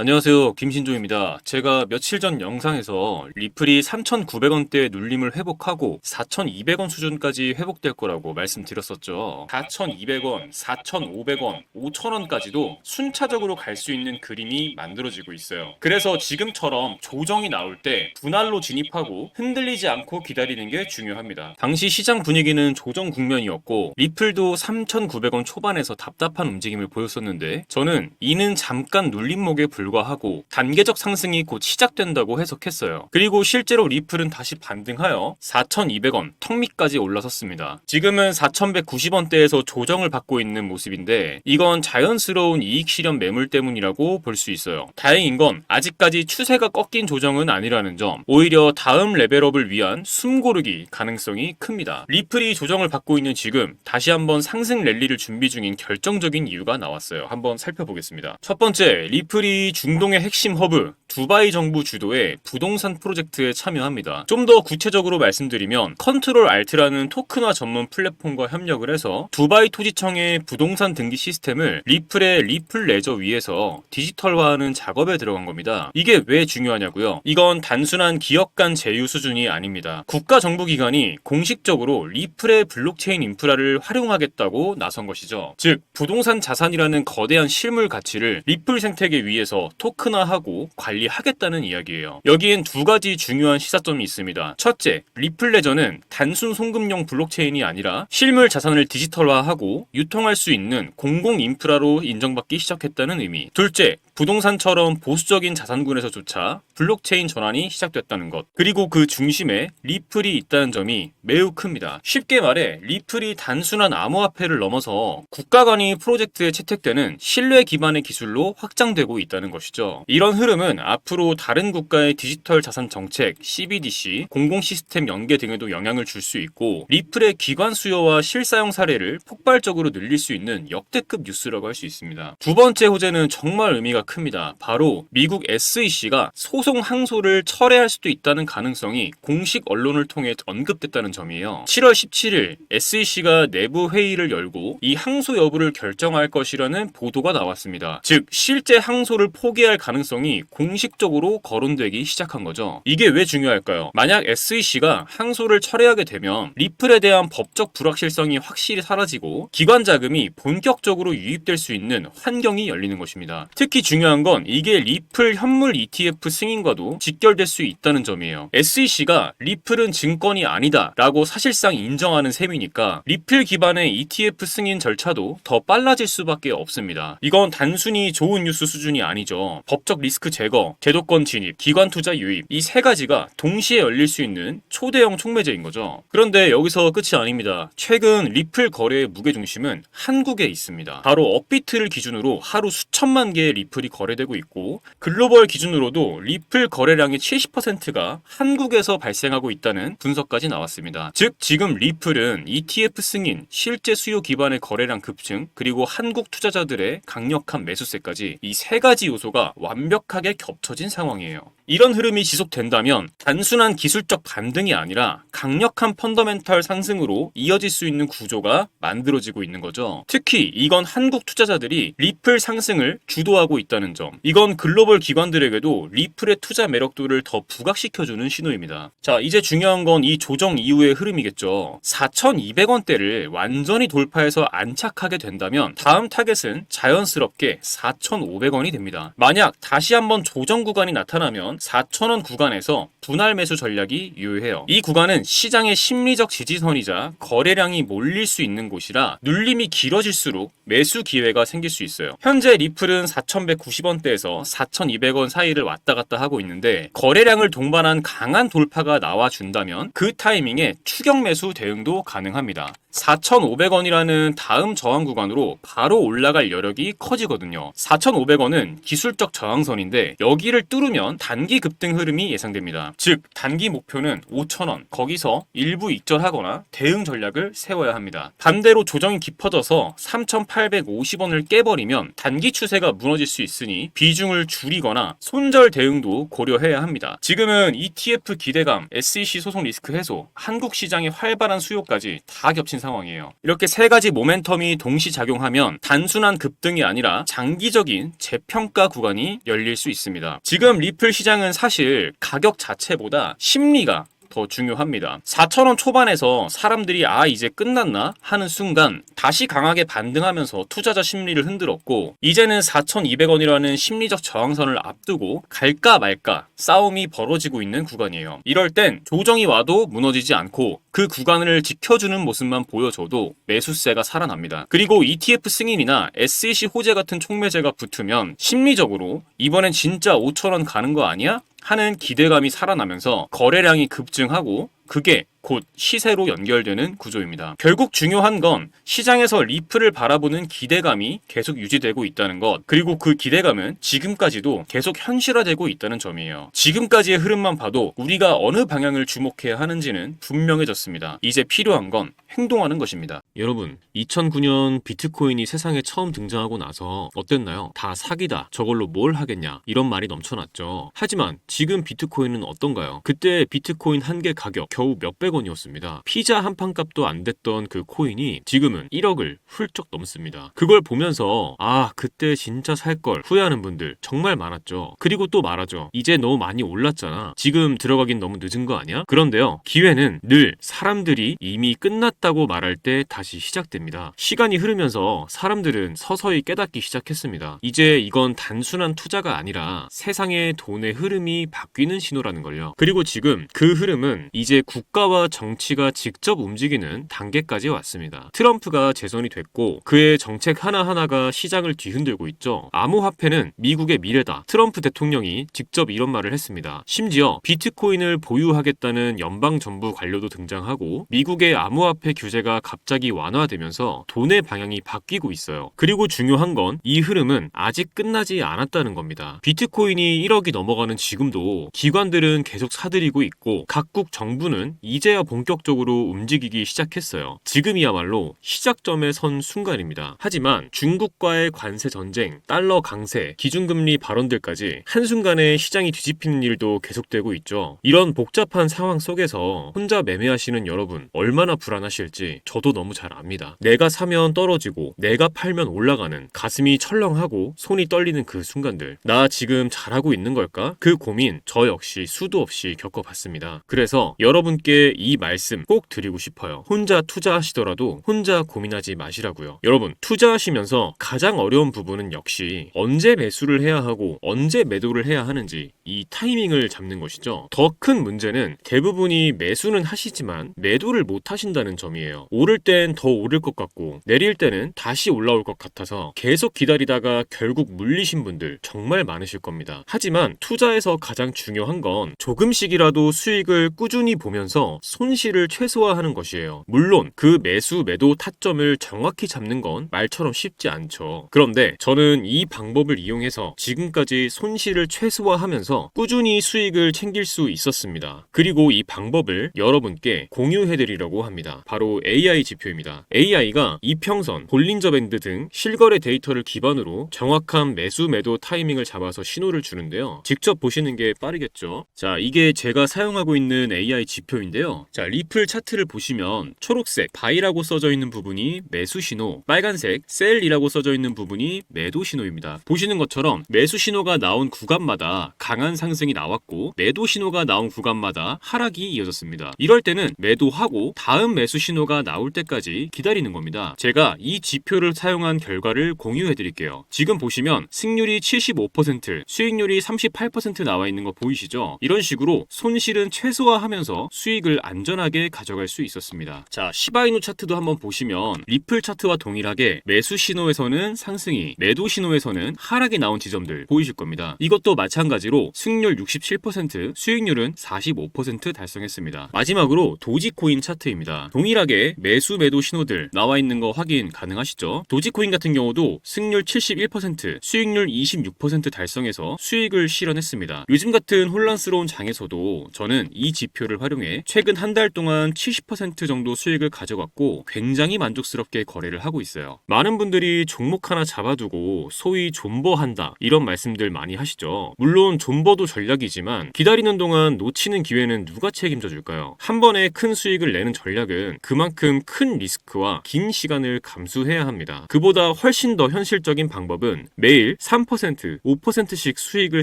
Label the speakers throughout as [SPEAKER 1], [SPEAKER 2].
[SPEAKER 1] 안녕하세요. 김신조입니다. 제가 며칠 전 영상에서 리플이 3,900원대 눌림을 회복하고 4,200원 수준까지 회복될 거라고 말씀드렸었죠. 4,200원, 4,500원, 5,000원까지도 순차적으로 갈 수 있는 그림이 만들어지고 있어요. 그래서 지금처럼 조정이 나올 때 분할로 진입하고 흔들리지 않고 기다리는 게 중요합니다. 당시 시장 분위기는 조정 국면이었고 리플도 3,900원 초반에서 답답한 움직임을 보였었는데 저는 이는 잠깐 눌림목에 불과하고 단계적 상승이 곧 시작된다고 해석했어요. 그리고 실제로 리플은 다시 반등하여 4,200원 턱 밑까지 올라섰습니다. 지금은 4,190원대에서 조정을 받고 있는 모습인데 이건 자연스러운 이익 실현 매물 때문이라고 볼 수 있어요. 다행인 건 아직까지 추세가 꺾인 조정은 아니라는 점, 오히려 다음 레벨업을 위한 숨고르기 가능성이 큽니다. 리플이 조정을 받고 있는 지금 다시 한번 상승 랠리를 준비 중인 결정적인 이유가 나왔어요. 한번 살펴보겠습니다. 첫 번째, 리플이 중동의 핵심 허브 두바이 정부 주도의 부동산 프로젝트에 참여합니다. 좀 더 구체적으로 말씀드리면 컨트롤 알트라는 토큰화 전문 플랫폼과 협력을 해서 두바이 토지청의 부동산 등기 시스템을 리플의 리플 레저 위에서 디지털화하는 작업에 들어간 겁니다. 이게 왜 중요하냐고요? 이건 단순한 기업 간 제휴 수준이 아닙니다. 국가 정부 기관이 공식적으로 리플의 블록체인 인프라를 활용하겠다고 나선 것이죠. 즉 부동산 자산이라는 거대한 실물 가치를 리플 생태계 위에서 토큰화하고 관리하겠다는 이야기예요. 여기엔 두 가지 중요한 시사점이 있습니다. 첫째, 리플 레저는 단순 송금용 블록체인이 아니라 실물 자산을 디지털화하고 유통할 수 있는 공공 인프라로 인정받기 시작했다는 의미. 둘째, 부동산처럼 보수적인 자산군에서조차 블록체인 전환이 시작됐다는 것. 그리고 그 중심에 리플이 있다는 점이 매우 큽니다. 쉽게 말해 리플이 단순한 암호화폐를 넘어서 국가 간의 프로젝트에 채택되는 신뢰 기반의 기술로 확장되고 있다는 것이죠. 이런 흐름은 앞으로 다른 국가의 디지털 자산 정책, CBDC, 공공 시스템 연계 등에도 영향을 줄 수 있고 리플의 기관 수요와 실사용 사례를 폭발적으로 늘릴 수 있는 역대급 뉴스라고 할 수 있습니다. 두 번째 호재는 정말 의미가 큽니다. 바로 미국 SEC가 소송 항소를 철회할 수도 있다는 가능성이 공식 언론을 통해 언급됐다는 점이에요. 7월 17일 SEC가 내부 회의를 열고 이 항소 여부를 결정할 것이라는 보도가 나왔습니다. 즉 실제 항소를 포기할 가능성이 공식적으로 거론되기 시작한 거죠. 이게 왜 중요할까요? 만약 SEC가 항소를 철회하게 되면 리플에 대한 법적 불확실성이 확실히 사라지고 기관 자금이 본격적으로 유입될 수 있는 환경이 열리는 것입니다. 특히 중요한 건 이게 리플 현물 ETF 승인과도 직결될 수 있다는 점이에요. SEC가 리플은 증권이 아니다 라고 사실상 인정하는 셈이니까 리플 기반의 ETF 승인 절차도 더 빨라질 수밖에 없습니다. 이건 단순히 좋은 뉴스 수준이 아니죠. 법적 리스크 제거, 제도권 진입, 기관 투자 유입 이 세 가지가 동시에 열릴 수 있는 초대형 촉매제인 거죠. 그런데 여기서 끝이 아닙니다. 최근 리플 거래의 무게중심은 한국에 있습니다. 바로 업비트를 기준으로 하루 수천만 개의 리플이 거래되고 있고 글로벌 기준으로도 리플 거래량의 70%가 한국에서 발생하고 있다는 분석까지 나왔습니다. 즉 지금 리플은 ETF 승인, 실제 수요 기반의 거래량 급증, 그리고 한국 투자자들의 강력한 매수세까지 이 세 가지 요소가 완벽하게 겹쳐진 상황이에요. 이런 흐름이 지속된다면 단순한 기술적 반등이 아니라 강력한 펀더멘털 상승으로 이어질 수 있는 구조가 만들어지고 있는 거죠. 특히 이건 한국 투자자들이 리플 상승을 주도하고 있다는 점. 이건 글로벌 기관들에게도 리플의 투자 매력도를 더 부각시켜주는 신호입니다. 자, 이제 중요한 건 이 조정 이후의 흐름이겠죠. 4,200원대를 완전히 돌파해서 안착하게 된다면 다음 타겟은 자연스럽게 4,500원이 됩니다. 만약 다시 한번 조정 구간이 나타나면 4,000원 구간에서 분할 매수 전략이 유효해요. 이 구간은 시장의 심리적 지지선이자 거래량이 몰릴 수 있는 곳이라 눌림이 길어질수록 매수 기회가 생길 수 있어요. 현재 리플은 4,190원대에서 4,200원 사이를 왔다 갔다 하고 있는데 거래량을 동반한 강한 돌파가 나와준다면 그 타이밍에 추격 매수 대응도 가능합니다. 4,500원이라는 다음 저항 구간으로 바로 올라갈 여력이 커지거든요. 4,500원은 기술적 저항선인데 여기를 뚫으면 단기 급등 흐름이 예상됩니다. 즉 단기 목표는 5,000원, 거기서 일부 익절하거나 대응 전략을 세워야 합니다. 반대로 조정이 깊어져서 3,850원을 깨버리면 단기 추세가 무너질 수 있으니 비중을 줄이거나 손절 대응도 고려해야 합니다. 지금은 ETF 기대감, SEC 소송 리스크 해소, 한국 시장의 활발한 수요까지 다 겹친 겹친 상황이에요. 이렇게 세 가지 모멘텀이 동시 작용하면 단순한 급등이 아니라 장기적인 재평가 구간이 열릴 수 있습니다. 지금 리플 시장은 사실 가격 자체보다 심리가 더 중요합니다. 4,000원 초반에서 사람들이 이제 끝났나 하는 순간 다시 강하게 반등하면서 투자자 심리를 흔들었고, 이제는 4,200원이라는 심리적 저항선을 앞두고 갈까 말까 싸움이 벌어지고 있는 구간이에요. 이럴 땐 조정이 와도 무너지지 않고 그 구간을 지켜주는 모습만 보여줘도 매수세가 살아납니다. 그리고 ETF 승인이나 SEC 호재 같은 촉매제가 붙으면 심리적으로 이번엔 진짜 5,000원 가는 거 아니야? 하는 기대감이 살아나면서 거래량이 급증하고 그게 곧 시세로 연결되는 구조입니다. 결국 중요한 건 시장에서 리플을 바라보는 기대감이 계속 유지되고 있다는 것, 그리고 그 기대감은 지금까지도 계속 현실화되고 있다는 점이에요. 지금까지의 흐름만 봐도 우리가 어느 방향을 주목해야 하는지는 분명해졌습니다. 이제 필요한 건 행동하는 것입니다. 여러분, 2009년 비트코인이 세상에 처음 등장하고 나서 어땠나요? 다 사기다, 저걸로 뭘 하겠냐, 이런 말이 넘쳐났죠. 하지만 지금 비트코인은 어떤가요? 그때 비트코인 한 개 가격 겨우 몇백 원이었습니다. 피자 한 판 값도 안 됐던 그 코인이 지금은 1억을 훌쩍 넘습니다. 그걸 보면서 그때 진짜 살걸 후회하는 분들 정말 많았죠. 그리고 또 말하죠. 이제 너무 많이 올랐잖아, 지금 들어가긴 너무 늦은 거 아니야? 그런데요, 기회는 늘 사람들이 이미 끝났다고 말할 때 다시 시작됩니다. 시간이 흐르면서 사람들은 서서히 깨닫기 시작했습니다. 이제 이건 단순한 투자가 아니라 세상의 돈의 흐름이 바뀌는 신호라는 걸요. 그리고 지금 그 흐름은 이제 국가와 정치가 직접 움직이는 단계까지 왔습니다. 트럼프가 재선이 됐고 그의 정책 하나하나가 시장을 뒤흔들고 있죠. 암호화폐는 미국의 미래다, 트럼프 대통령이 직접 이런 말을 했습니다. 심지어 비트코인을 보유하겠다는 연방정부 관료도 등장하고 미국의 암호화폐 규제가 갑자기 완화되면서 돈의 방향이 바뀌고 있어요. 그리고 중요한 건 이 흐름은 아직 끝나지 않았다는 겁니다. 비트코인이 1억이 넘어가는 지금도 기관들은 계속 사들이고 있고 각국 정부는 이제야 본격적으로 움직이기 시작했어요. 지금이야말로 시작점에 선 순간입니다. 하지만 중국과의 관세 전쟁, 달러 강세, 기준금리 발언들까지 한순간에 시장이 뒤집히는 일도 계속되고 있죠. 이런 복잡한 상황 속에서 혼자 매매하시는 여러분 얼마나 불안하실지 저도 너무 잘 압니다. 내가 사면 떨어지고 내가 팔면 올라가는, 가슴이 철렁하고 손이 떨리는 그 순간들, 나 지금 잘하고 있는 걸까? 그 고민 저 역시 수도 없이 겪어봤습니다. 그래서 여러분께 이 말씀 꼭 드리고 싶어요. 혼자 투자하시더라도 혼자 고민하지 마시라고요. 여러분, 투자하시면서 가장 어려운 부분은 역시 언제 매수를 해야 하고 언제 매도를 해야 하는지 이 타이밍을 잡는 것이죠. 더 큰 문제는 대부분이 매수는 하시지만 매도를 못 하신다는 점이에요. 오를 땐 더 오를 것 같고 내릴 때는 다시 올라올 것 같아서 계속 기다리다가 결국 물리신 분들 정말 많으실 겁니다. 하지만 투자에서 가장 중요한 건 조금씩이라도 수익을 꾸준히 보면서 손실을 최소화하는 것이에요. 물론 그 매수 매도 타점을 정확히 잡는 건 말처럼 쉽지 않죠. 그런데 저는 이 방법을 이용해서 지금까지 손실을 최소화하면서 꾸준히 수익을 챙길 수 있었습니다. 그리고 이 방법을 여러분께 공유해드리려고 합니다. 바로 AI 지표입니다. AI가 이평선, 볼린저 밴드 등 실거래 데이터를 기반으로 정확한 매수 매도 타이밍을 잡아서 신호를 주는데요. 직접 보시는 게 빠르겠죠. 자, 이게 제가 사용하고 있는 AI 지표인데요. 자, 리플 차트를 보시면 초록색 바이라고 써져 있는 부분이 매수 신호, 빨간색 셀이라고 써져 있는 부분이 매도 신호입니다. 보시는 것처럼 매수 신호가 나온 구간마다 강한 상승이 나왔고 매도 신호가 나온 구간마다 하락이 이어졌습니다. 이럴 때는 매도하고 다음 매수 신호가 나올 때까지 기다리는 겁니다. 제가 이 지표를 사용한 결과를 공유해 드릴게요. 지금 보시면 승률이 75%, 수익률이 38% 나와 있는 거 보이시죠? 이런 식으로 손실은 최소화하면서 수익을 안전하게 가져갈 수 있었습니다. 자, 시바이누 차트도 한번 보시면 리플 차트와 동일하게 매수 신호에서는 상승이, 매도 신호에서는 하락이 나온 지점들 보이실 겁니다. 이것도 마찬가지로 승률 67%, 수익률은 45% 달성했습니다. 마지막으로 도지코인 차트입니다. 동일하게 매수 매도 신호들 나와 있는 거 확인 가능하시죠? 도지코인 같은 경우도 승률 71%, 수익률 26% 달성해서 수익을 실현했습니다. 요즘 같은 혼란스러운 장에서도 저는 이 지표를 활용해 최근 한 달 동안 70% 정도 수익을 가져갔고 굉장히 만족스럽게 거래를 하고 있어요. 많은 분들이 종목 하나 잡아두고 소위 존버한다 이런 말씀들 많이 하시죠. 물론 존버도 전략이지만 기다리는 동안 놓치는 기회는 누가 책임져 줄까요? 한 번에 큰 수익을 내는 전략은 그만큼 큰 리스크와 긴 시간을 감수해야 합니다. 그보다 훨씬 더 현실적인 방법은 매일 3%, 5%씩 수익을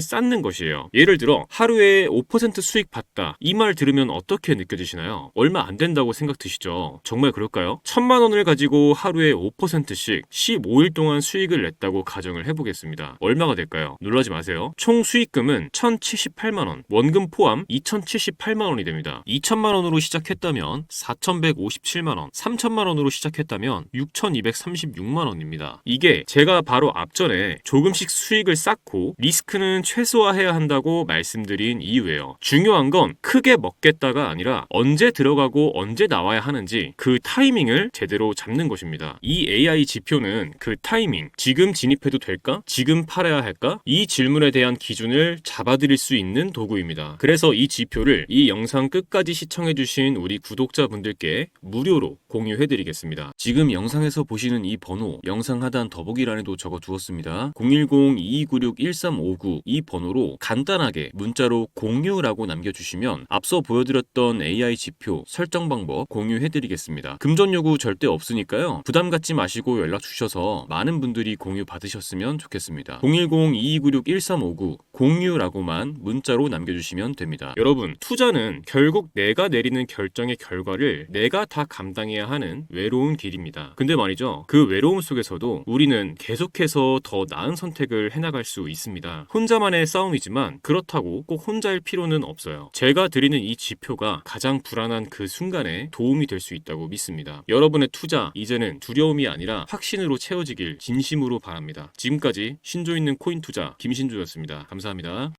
[SPEAKER 1] 쌓는 것이에요. 예를 들어 하루에 5% 수익 봤다. 이 말 들으면 어떻게 느껴지시나요? 얼마 안 된다고 생각 드시죠? 정말 그럴까요? 1,000만 원을 가지고 하루에 5%씩 15일 동안 수익을 냈다고 가정을 해보겠습니다. 얼마가 될까요? 놀라지 마세요. 총 수익금은 1,078만 원, 원금 포함 2,078만 원이 됩니다. 2,000만 원으로 시작했다면 4,157만 원, 3,000만 원으로 시작했다면 6,236만 원입니다. 이게 제가 바로 앞전에 조금씩 수익을 쌓고 리스크는 최소화해야 한다고 말씀드린 이유예요. 중요한 건 크게 먹겠다가 아니라 언제 들어가고 언제 나와야 하는지 그 타이밍을 제대로 잡는 것입니다. 이 AI 지표는 그 타이밍, 지금 진입해도 될까? 지금 팔아야 할까? 이 질문에 대한 기준을 잡아드릴 수 있는 도구입니다. 그래서 이 지표를 이 영상 끝까지 시청해주신 우리 구독자분들께 무료로 공유해드리겠습니다. 지금 영상에서 보시는 이 번호, 영상 하단 더보기란에도 적어두었습니다. 010-2296-1359 이 번호로 간단하게 문자로 공유라고 남겨주시면 앞서 보여드렸던 AI 지표 설정 방법 공유해드리겠습니다. 금전 요구 절대 없으니까요. 부담 갖지 마시고 연락 주셔서 많은 분들이 공유 받으셨으면 좋겠습니다. 010-2296-1359 공유라고만 문자로 남겨주시면 됩니다. 여러분, 투자는 결국 내가 내리는 결정의 결과를 내가 다 감당해야 하는 외로운 길입니다. 근데 말이죠, 그 외로움 속에서도 우리는 계속해서 더 나은 선택을 해나갈 수 있습니다. 혼자만의 싸움이지만 그렇다고 꼭 혼자일 필요는 없어요. 제가 드리는 이 지표가 가장 불안한 그 순간에 도움이 될 수 있다고 믿습니다. 여러분의 투자 이제는 두려움이 아니라 확신으로 채워지길 진심으로 바랍니다. 지금까지 신조 있는 코인 투자 김신조였습니다. 감사합니다.